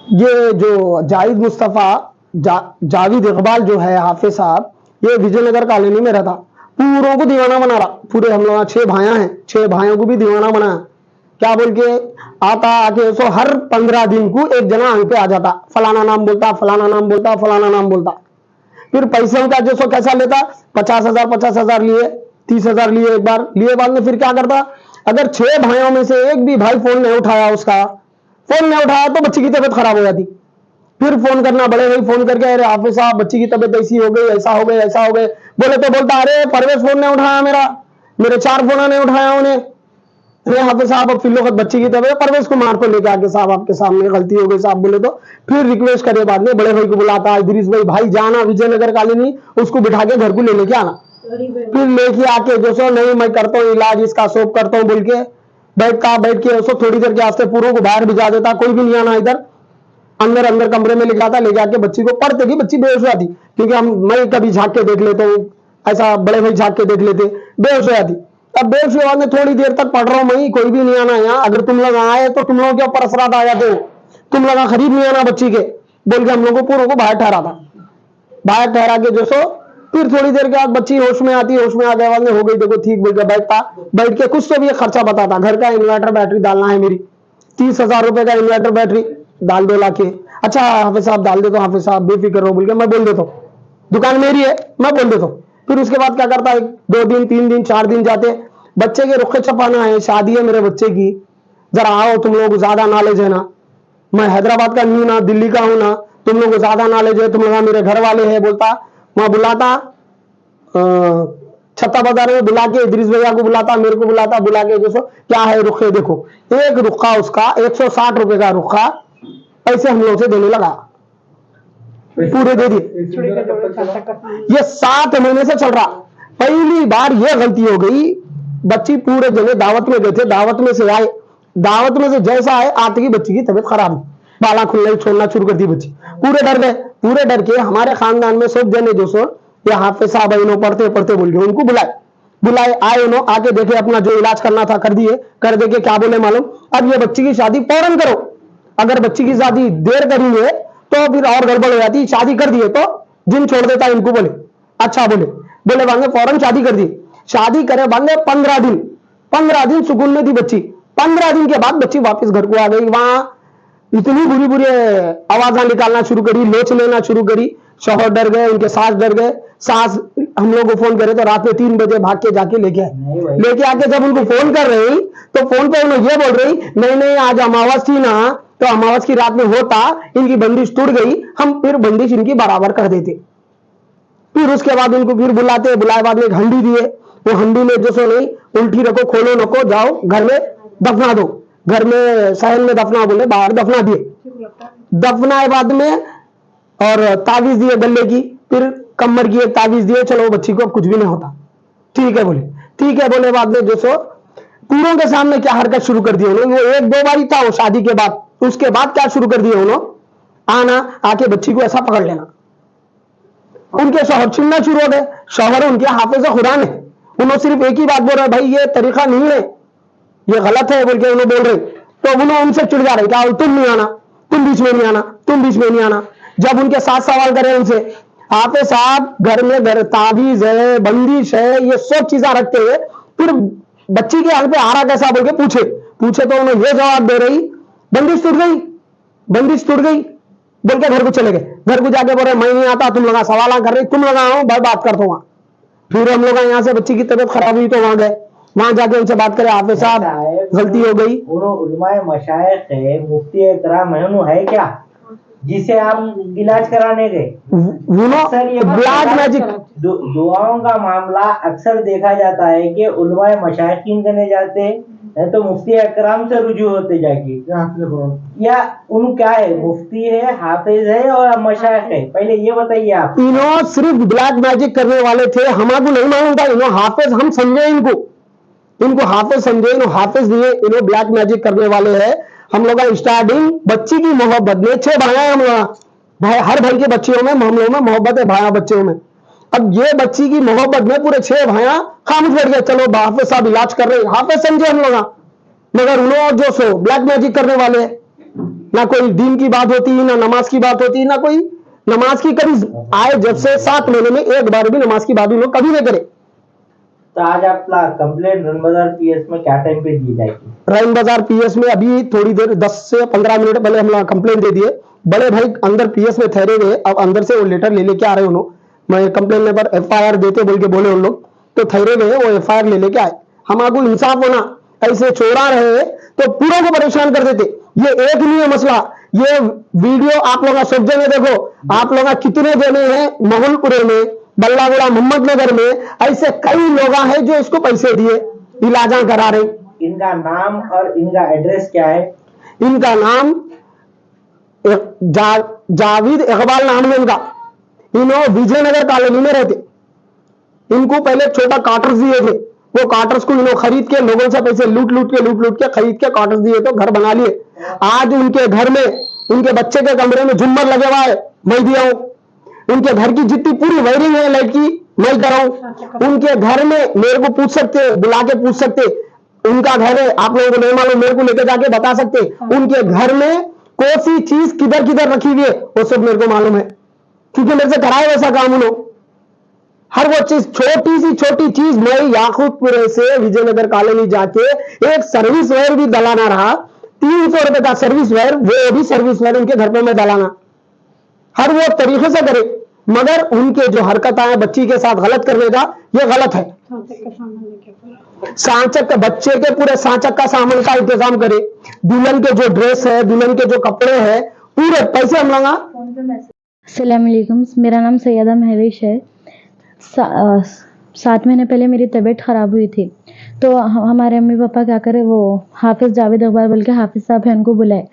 ये जो जाहिद मुस्तफ़ा जावेद इकबाल जो है हाफिज साहब, ये विजयनगर कॉलोनी में रहता, पूरों को दीवाना बना रहा। पूरे हम लोग 6 भाइयां हैं, 6 भाइयों को भी दीवाना बनाया। क्या बोल के आता, आके उसको हर 15 दिन को एक जना आंग पे आ जाता, फलाना नाम बोलता, फलाना नाम बोलता, फलाना नाम बोलता। फिर पैसे का जो सो कैसा लेता, 50,000 लिए, 30,000 लिए, एक बार लिए, बाद में फिर क्या करता, अगर 6 भाइयों में से एक भी भाई फोन नहीं उठाया, उसका फोन नहीं उठाया तो बच्ची की तबीयत खराब हो जाती। फिर फोन करना, बड़े भाई फोन करके, अरे हाफिज साहब बच्ची की तबीयत ऐसी हो गई, ऐसा हो गई, ऐसा हो गए। बोले तो बोलता, अरे परवेश फोन नहीं उठाया मेरे 4 फोन नहीं उठाया उन्हें। अरे हाफिज साहब अब फिर बच्ची की तबीयत, परवेश कुमार को लेके आके, साहब आपके सामने गलती हो गई साहब। बोले तो फिर रिक्वेस्ट करे, बाद में बड़े भाई को बुलाता, इदरीस भाई जाना विजयनगर कॉलोनी, उसको बिठा के घर को ले लेके आना। फिर लेके आके जो सो, नहीं मैं करता हूँ इलाज इसका, सोप करता हूँ बोल के बैठ के उसको थोड़ी देर के वास्ते पूरों को बाहर भिजा देता, कोई भी नहीं आना इधर। अंदर कमरे में ले जाता, ले जाके बच्ची को पढ़ते कि बच्ची बेहोश हो जाती, क्योंकि मैं कभी झांक के देख लेता हूँ, ऐसा बड़े भाई झांक के देख लेते, बेहोश हो जाती। अब बेहोश हुआ में थोड़ी देर तक पढ़ रहा हूँ मैं, कोई भी नहीं आना यहाँ, अगर तुम लोग आए तो तुम लोगों के ऊपर असरात आ जाते हो, तुम लोग खरीद नहीं आना बच्ची के, बोल के हम लोग को पूरों को बाहर ठहरा था। बाहर ठहरा के जो सो, फिर थोड़ी देर के बाद बच्ची होश में आती, होश में आने वाले हो गई, देखो ठीक बोल के बैठ के कुछ तो भी खर्चा बताता, घर का इन्वर्टर बैटरी डालना है मेरी, 30,000 रुपए का इन्वर्टर बैटरी डाल दो लाके। अच्छा हाफिज साहब डाल देता हूँ, हाफिज साहब बेफिक्र हो बोल के मैं बोल देता हूँ, दुकान मेरी है मैं बोल देता हूँ। फिर उसके बाद क्या करता है, 2 दिन 3 दिन 4 दिन जाते, बच्चे के रुखे छपाना है, शादी है मेरे बच्चे की, जरा आओ तुम लोग, ज्यादा नॉलेज है ना, मैं हैदराबाद का नहीं हूं ना, दिल्ली का हूं ना, तुम लोग को ज्यादा नॉलेज है, तुम लोग मेरे घर वाले हैं, बोलता। वहां बुलाता, छत्ता बाजार में बुला के, इदरीस भैया को बुलाता, मेरे को बुलाता, बुला के जो क्या है रुखे देखो, एक रुखा उसका 160 रुपए का रुखा, ऐसे हम लोग से देने लगा, पूरे दे दिए। ये 7 महीने से चल रहा। पहली बार ये गलती हो गई, बच्ची पूरे जने दावत में गए थे, दावत में से आए, दावत में से जैसा आए आते की बच्ची की तबीयत खराब, बाला खुलना छोड़ना शुरू कर दी बच्ची, पूरे डर गए, पूरे डर के हमारे खानदान में सब जने जो सो ये हाफिज साहब इन्हों पढ़ते पढ़ते बोल गए, उनको बुलाए आए, उन्हों आके देखे, अपना जो इलाज करना था कर दिए, कर दे के क्या बोले मालूम, अब ये बच्ची की शादी फौरन करो, अगर बच्ची की शादी देर करेंगे तो फिर और गड़बड़ हो जाती, शादी कर दिए तो जिन छोड़ देता इनको। बोले अच्छा, बोले बांगे फौरन शादी कर दी, शादी करे बांगे 15 दिन सुकून में थी बच्ची, 15 दिन के बाद बच्ची वापस घर को आ गई। वहां इतनी बुरी बुरी आवाजें निकालना शुरू करी, लोच लेना शुरू करी, शौहर डर गए, उनके सास डर गए, सास हम लोग को फोन करे तो रात में 3 बजे भाग के जाके लेके आके जब उनको फोन कर रही तो फोन पे उन्हें ये बोल रही, नहीं आज अमावस थी ना, तो अमावस की रात में होता, इनकी बंदिश टूट गई, हम फिर बंदिश इनकी बराबर कर देते। फिर उसके बाद उनको फिर बुलाए बाद में एक हंडी दिए, वो हंडी में जो सो नहीं, उल्टी रखो, खोलो नको, जाओ घर में दफना दो, घर में सहन में दफना, बोले बाहर दफना दिए, दफनाए बाद में और तावीज दिए गले की, फिर कमर की एक तावीज दिए, चलो बच्ची को अब कुछ भी नहीं होता, ठीक है बोले बाद में जो सो पूरों के सामने क्या हरकत शुरू कर दी उन्होंने, वो 1-2 बार ही था वो शादी के बाद, उसके बाद क्या शुरू कर दिया उन्होंने, आना आके बच्ची को ऐसा पकड़ लेना, उनके शौहर चिल्लाना शुरू हो गए, शौहर उनके हाफिज खुदा ने, उन्होंने सिर्फ एक ही बात बोल रहे, भाई ये तरीका नहीं है, ये गलत है बोल के उन्होंने बोल रहे, तो उन्होंने उनसे चिढ़ जा रहे, क्या तुम नहीं आना, तुम बीच में नहीं आना, तुम बीच में नहीं आना। जब उनके साथ सवाल करे उनसे, हाफिज साहब घर में तावीज है, बंदिश है, ये सब चीजें रखते हैं, फिर बच्ची के हाल पे आ रहा कैसा बोल के पूछे तो उन्होंने ये जवाब दे रही, बंदिश टूट गई बोल के घर को चले गए, घर को जाके बोल रहे मैं नहीं आता, तुम लोग सवाल कर रही, तुम लोग आओ बात करता हूँ। फिर हम लोग यहाँ से बच्ची की तबीयत खराब हुई तो वहां गए, वहां जाके उनसे बात करे, हाफिज साहब गलती हो गई, उलमाए मशाइख है, मुफ्ती इकराम है क्या जिसे आप इलाज कराने गए, ब्लैक मैजिक दुआओं का मामला अक्सर देखा जाता है कि उलमाए मशाइखीन करने जाते हैं तो मुफ्ती इकराम से रुजू होते जाके, या उन क्या है, मुफ्ती है, हाफिज है और मशाइख है, पहले ये बताइए आप। इन्हों सिर्फ ब्लैक मैजिक करने वाले थे, हमारे नहीं मालूम था, इन्हों हाफिज हम समझे, इनको हाफिज समझे, इन्हों हाफिज नहीं, इन्हों ब्लैक मैजिक करने वाले हैं। हम लोग स्टार्टिंग बच्ची की मोहब्बत में 6 भाई हम लोग, भाई हर भाई के बच्चियों में हम लोग में मोहब्बत है, भाई बच्चियों में। अब ये बच्ची की मोहब्बत में पूरे 6 भाइयां खामोश बैठ गए, चलो हाफिज साहब इलाज कर रहे हैं, हाफिज समझे हम लोग, मगर उन्होंने जो सो ब्लैक मैजिक करने वाले ना कोई दीन की बात होती, ना नमाज की बात होती, ना कोई नमाज की कभी आए जब से 7 महीने में एक बार भी नमाज की बात उन लोग कभी नहीं करे। तो आज आपला कंप्लेंट रन बाजार पीएस में क्या टाइम पे दी जाएगी? रैन बाजार पीएस में अभी थोड़ी देर 10 से 15 मिनट पहले हम लोग कंप्लेंट दे दिए। बड़े भाई अंदर पीएस में ठहरे हुए, अब अंदर से वो लेटर ले लेके आ रहे उन्होंने, मैं कंप्लेंट नंबर एफआईआर देते बोल के बोले उन लोग, तो ठहरे हुए वो एफआईआर ले लेके आए। हम आपको इंसाफ होना, ऐसे चोरा रहे तो पूरा को परेशान कर देते। ये एक नहीं है मसला, ये वीडियो आप लोग सब जगह देखो, आप लोग कितने जने हैं मोहनपुरे में, बल्लागुड़ा, मोहम्मद नगर में, ऐसे कई लोग हैं जो इसको पैसे दिए इलाजा करा रहे। इनका नाम और इनका एड्रेस क्या है? इनका नाम जावेद इकबाल नाम है इनका। इन्होंने विजयनगर कॉलोनी में रहते। इनको पहले छोटा कार्टर्स दिए थे, वो कार्टर्स को इन्होंने खरीद के लोगों से पैसे लूट के खरीद के कार्टर्स दिए तो घर बना लिए। आज उनके घर में उनके बच्चे के कमरे में झुम्मर लगे हुआ है, मैं दिया हूं। उनके घर की जितनी पूरी वायरिंग है लाइट की मैं कराऊं। उनके घर में मेरे को पूछ सकते, बुला के पूछ सकते, उनका घर है, आप लोगों को नहीं मालूम, मेरे को लेकर जाके बता सकते उनके घर में कौन सी चीज किधर किधर रखी हुई है, वो सब मेरे को मालूम है, क्योंकि मेरे से कराए वैसा काम उन्होंने। हर वो चीज, छोटी सी छोटी चीज, मैं याकूबपुरे से विजयनगर कॉलोनी जाके एक सर्विस वायर भी दलाना रहा, 300 रुपए का सर्विस वायर, वो भी सर्विस वायर उनके घर पे मैं दलाना, हर वो तरीके से करे। मगर उनके जो हरकत आए बच्ची के साथ गलत करने का, ये गलत है। सांचक के बच्चे के पूरे सांचक का सामान का इंतजाम करे, दुल्हन के जो ड्रेस है, दुल्हन के जो कपड़े हैं, पूरे पैसे हम लोग। अस्सलाम वालेकुम, मेरा नाम सैयदा महविश है। 7 महीने पहले मेरी तबीयत ख़राब हुई थी, तो हमारे अम्मी पापा क्या करे, वो हाफिज़ जावेद इकबाल बोल के हाफिज़ साहब हैं, उनको बुलाए।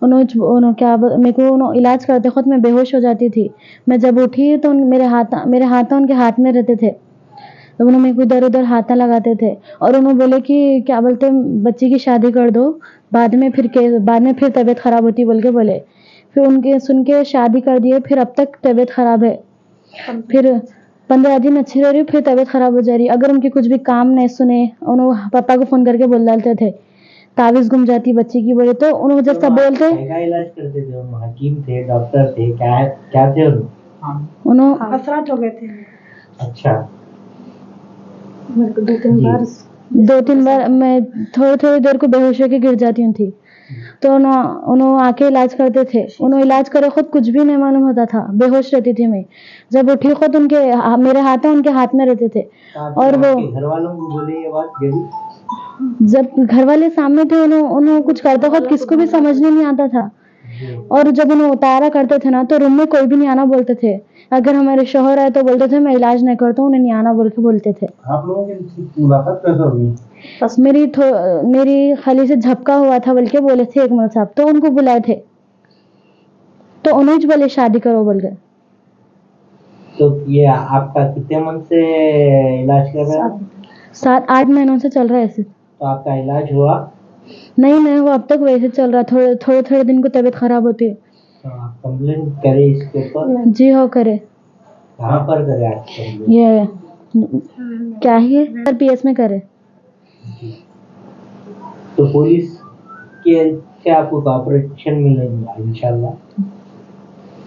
उन्होंने क्या, मेरे को इलाज करते खुद मैं बेहोश हो जाती थी। मैं जब उठी तो मेरे हाथ उनके हाथ में रहते थे, तो उन्होंने मेरे को इधर उधर हाथ लगाते थे और उन्होंने बोले कि क्या बोलते, बच्ची की शादी कर दो, बाद में फिर तबीयत ख़राब होती बोल के बोले। फिर उनके सुन के शादी कर दिए, फिर अब तक तबीयत ख़राब है। फिर 15 दिन अच्छी रह रही, फिर तबीयत ख़राब हो जा रही। अगर उनकी कुछ भी काम नहीं सुने, उन्होंने पापा को फ़ोन करके बोल डालते थे, तावीज़ गुम जाती बच्ची की बोले, तो उन्होंने जैसा बोलते। क्या इलाज करते थे? हकीम थे, डॉक्टर थे, क्या थे उन्होंने असरात हो गए थे। अच्छा, मेरे को 2-3 बार मैं थोड़ी देर को बेहोश होकर गिर जाती थी, तो उन्होंने आके इलाज करते थे। उन्होंने इलाज करे, खुद कुछ भी नहीं मालूम होता था, बेहोश रहती थी मैं। जब उठी खुद मेरे हाथ उनके हाथ में रहते थे। और वो घर वालों को बोले ये बात, जब घर वाले सामने थे, उन्होंने कुछ करते खुद किसको भी समझने नहीं आता था। और जब उन्हें उतारा करते थे ना, तो रूम में कोई भी नहीं आना बोलते थे। अगर हमारे शोहर आए तो बोलते थे मैं इलाज नहीं करता हूँ, उन्हें नहीं आना बोल के बोलते थे। आप लोगों की मुलाकात कैसे हुई? बस मेरी खाली से झपका हुआ था बोल के बोले थे एक मौलवी साहब, तो उनको बुलाए थे, तो उन्हें बोले शादी करो बोल के। तो ये आपका कितने मन से इलाज कर रहे हैं? 7-8 महीनों से चल रहा है ऐसे। तो आपका इलाज हुआ? नहीं हुआ, अब तक वैसे चल रहा। थोड़े दिन को तबीयत खराब होती है। तो आप कंप्लेंट करे इसके ऊपर? जी हो, करे। कहाँ पर करे आप कंप्लेंट? ये क्या है, पीएस में करे। तो पुलिस के से आपको कॉपरेशन मिलेगा इंशाल्लाह।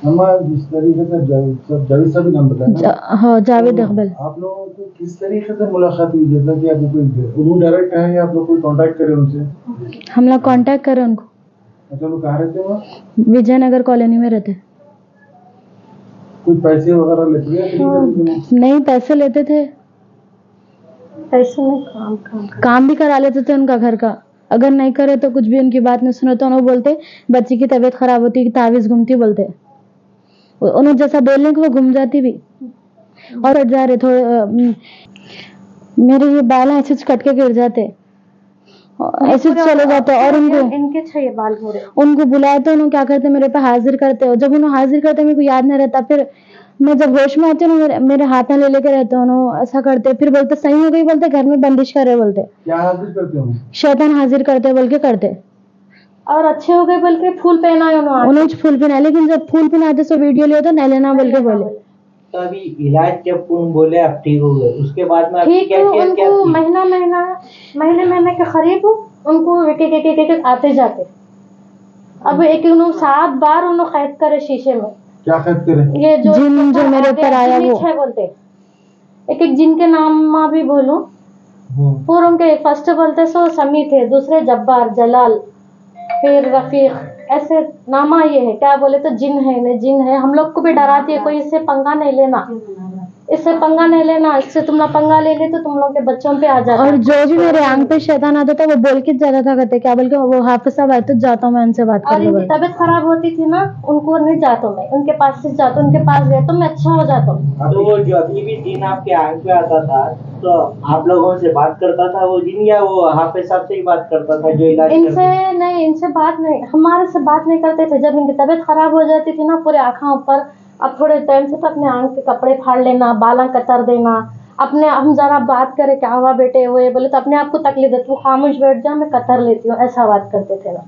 हमारा जिस तरीके से जावेद साहब नाम बताया, हाँ, जावेद इकबाल। आप लोगों को किस तरीके से मुलाकात हुई? जैसा कि आपको कोई डायरेक्ट है या आप लोग कोई कांटेक्ट करे उनसे? हम लोग कांटेक्ट करे उनको। अच्छा, लोग कहाँ रहते हैं? विजयनगर कॉलोनी में रहते। कुछ पैसे वगैरह लेते हैं? नहीं, पैसे लेते थे, ऐसे में काम भी करा लेते थे उनका घर का। अगर नहीं करे तो कुछ भी उनकी बात नहीं सुने तो उन्होंने बोलते बच्ची की तबीयत खराब होती, तावीज़ घूमती बोलते। उन्हें जैसा बोलने को वो घूम जाती भी। और हट जा रहे थोड़े, मेरे ये बाल ऐसे कट के गिर जाते, ऐसे चले जाते। और इनके चाहिए बाल पूरे। उनको बुलाए तो उन्होंने क्या करते, मेरे पे हाजिर करते। और जब उन्होंने हाजिर करते मेरे को याद नहीं रहता, फिर मैं जब होश में आती हूँ मेरे हाथ में ले लेके रहते उन्होंने, ऐसा करते। फिर बोलते सही हो गई, बोलते घर में बंदिश करे बोलते। क्या हाजिर करते हो? शैतान हाजिर करते बोल के करते। और अच्छे हो गए बोल के फूल पहनाए उन्होंने फूल पहनाए, लेकिन जब फूल पहनाते तो वीडियो लिया तो नहीं लेना बोल के बोले। तो अभी इलाज जब उन बोले आप ठीक हो गए, उसके बाद में आपकी ठीक क्या है, क्या उनको महीने के करीब उनको एक आते जाते अब एक 7 बार उन्होंने कैद करे शीशे में। क्या कैद करें? ये जो जिन जो मेरे ऊपर आया वो। है बोलते, एक जिन के नाम माँ भी बोलूं, पूर्व उनके फर्स्ट बोलते सो समी थे, दूसरे जब्बार, जलाल, फिर रफीक, ऐसे नामा ये है। क्या बोले तो जिन है, इन्हें जिन है। हम लोग को भी डराती है, कोई इससे पंगा नहीं लेना, इससे पंगा नहीं लेना, इससे तुम लोग पंगा ले ले तो तुम लोग के बच्चों पे आ जाता और है। जो भी मेरे आंख पे शैतान आता था वो बोल के जाता था, कहते क्या बोल के वो हाफिज साहब आए तो जाता हूँ मैं उनसे बात और करने इनकी बोल। तबीयत खराब होती थी ना, उनको नहीं जाता मैं, उनके पास से जाता, उनके पास गए तो मैं अच्छा हो जाता हूँ। तो वो जो अभी भी जिन आपके आंख पे आता था तो आप लोगों से बात करता था वो जिन, या वो हाफिज साहब से ही बात करता था जो इलाज इनसे करते? नहीं, इनसे बात नहीं, हमारे से बात नहीं करते थे। जब इनकी तबीयत खराब हो जाती थी ना, पूरे आँखों ऊपर, अब थोड़े टाइम से तो अपने आंख के कपड़े फाड़ लेना, बाला कतर देना, अपने हम जरा बात करें क्या हुआ बेटे, वो ये बोले तो अपने आप को तकलीफ दे, तू खामोश बैठ जा मैं कतर लेती हूँ, ऐसा बात करते थे ना,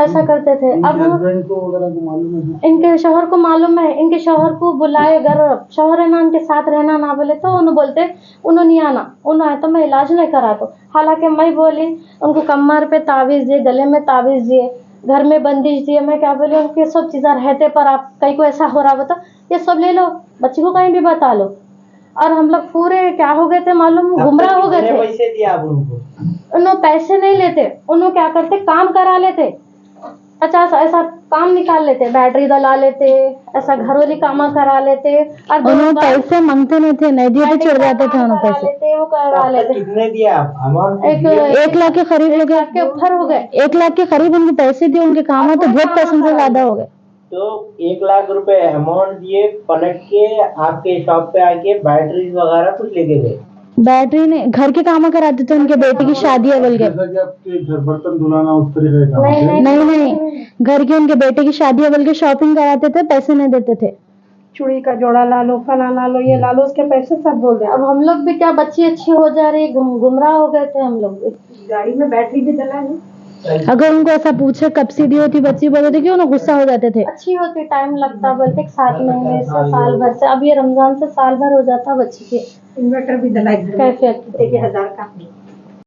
ऐसा करते थे। अब हस्बैंड को वगैरह को मालूम है? इनके शौहर को मालूम है, इनके शौहर को बुलाए, अगर शौहर है ना उनके साथ रहना ना बोले तो उन्होंने बोलते उन्होंने नहीं आना, उन्होंने आए तो मैं इलाज नहीं करा तो। हालांकि मैं बोली उनको कमर पे तावीज़ दिए, गले में तावीज़ दिए, घर में बंदिश दिए, मैं क्या बोली उनके सब चीज़ें रहते पर आप कहीं को ऐसा हो रहा बता ये सब ले लो, बच्ची को कहीं भी बता लो। और हम लोग पूरे क्या हो गए थे मालूम, गुमराह हो गए थे। पैसे दिए आप उनको? उन्होंने पैसे नहीं लेते, उन्होंने क्या करते काम करा लेते, 50 ऐसा काम निकाल लेते, बैटरी डला लेते, ऐसा घरोली काम करा लेते, और उन्होंने पैसे मांगते नहीं थे, नहीं दिए तो चिढ़ जाते थे उन्होंने पैसे। लेते, वो करा अब तक लेते। कितने दिए आप अमाउंट? 1 लाख के करीब हो गए, के ऊपर हो गए। 1 लाख के करीब उनके पैसे दिए, उनके काम है तो बहुत पैसों से ज्यादा हो गए। तो 1 लाख रुपए अमाउंट दिए, पलट के आपके शॉप पे आके बैटरीज वगैरह कुछ लेके गए? बैटरी ने घर के काम कराते थे, उनके बेटे की शादी है बोल के। जैसा कि आपके घर बर्तन धुलाना उस तरीके का काम नहीं, है? नहीं नहीं, घर के उनके बेटे की शादी है बोल के शॉपिंग कराते थे, पैसे नहीं देते थे। चूड़ी का जोड़ा ला लो, फला ला लो, ये ला लो, उसके पैसे सब बोल दे। अब हम लोग भी क्या, बच्ची अच्छी हो जा रही, गुमराह हो गए थे हम लोग भी। गाड़ी में बैटरी भी डला है। अगर उनको ऐसा पूछे कब सी दी होती बच्ची, बोलते थे कि उन्हें गुस्सा हो जाते थे। अच्छी होती, टाइम लगता बोलते 7 महीने से, साल भर से। अब ये रमजान से साल भर हो जाता बच्ची के इन्वर्टर भी डला है घर में, कैफियत। 1000 का।